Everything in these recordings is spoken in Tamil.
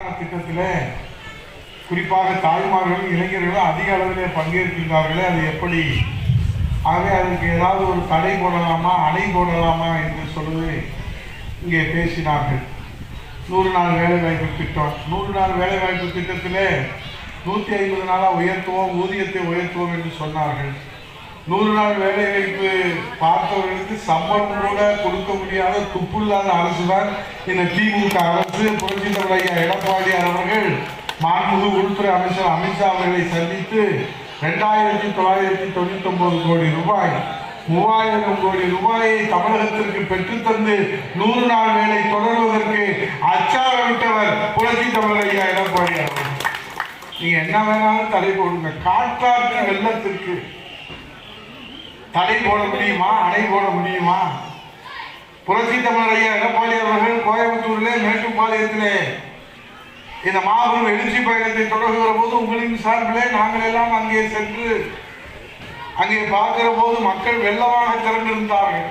திட்டத்தில் குறிப்பாக தாய்மார்கள் இளைஞர்கள் அதிக அளவிலே பங்கேற்கின்றார்களே, அது எப்படி? ஆகவே அதற்கு ஏதாவது ஒரு தடை போடலாமா, அணை போடலாமா என்று சொல்லுவது இங்கே பேசினார்கள். 100 நாள் வேலைவாய்ப்பு திட்டம். 100 நாள் வேலைவாய்ப்பு திட்டத்தில் 150 நாளாக உயர்த்துவோம், ஊதியத்தை உயர்த்துவோம் என்று சொன்னார்கள். 100 நாள் வேலைவாய்ப்பு பார்த்தவர்களுக்கு சம்பளம் கூட கொடுக்க முடியாத துப்புள்ளாத அரசு தான் இந்த திமுக அரசு. புரட்சித் தலைவர் ஐயா எடப்பாடியார் அவர்கள் மாண்புமிகு உள்துறை அமைச்சர் அமித்ஷா அவர்களை சந்தித்து 2999 கோடி ரூபாய் 3000 கோடி ரூபாயை தமிழகத்திற்கு பெற்றுத்தந்து 100 நாள் வேலை தொடர்வதற்கு அச்சாரமிட்டவர் புரட்சித் தலைவர் ஐயா எடப்பாடியார். நீங்க என்ன வேணாலும் தடை போடுங்க. காற்றாற்று வெள்ளத்திற்கு தடை போட முடியுமா, அணை போட முடியுமா? புரட்சித் தலைவர் ஐயா எடப்பாடி அவர்கள் கோயம்புத்தூரிலே மேட்டுப்பாளையத்திலே இந்த மாபெரும் எழுச்சி பயணத்தை தொடங்குகிற போது உங்களின் சார்பிலே நாங்கள் எல்லாம் அங்கே சென்று அங்கே பார்க்கிற போது மக்கள் வெள்ளமாக திரண்டிருந்தார்கள்.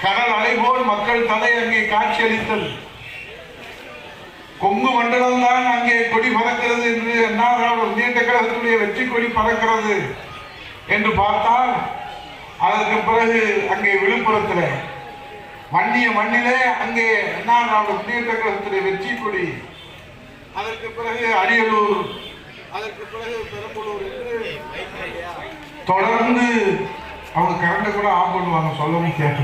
கடல் அலை போல் மக்கள் தலை அங்கே காட்சியளித்தது. கொங்கு மண்டலம் தான் அங்கே கொடி பறக்கிறது என்று அண்ணா திராவிட முன்னேற்ற கழகத்துடைய வெற்றி கொடி பறக்கிறது என்று பார்த்தால், அதற்கு பிறகு அங்கே விழுப்புரத்தில் வன்னிய மண்ணிலே அங்கே அண்ணா திராவிட முன்னேற்ற கழகத்துடைய வெற்றி கொடி, அதற்கு பிறகு அரியலூர், அதற்கு பிறகு பெரம்பலூர் என்று தொடர்ந்து அவங்க கரண்டை கூட ஆஃப் பண்ணுவாங்க, சொல்லவும் கேட்டு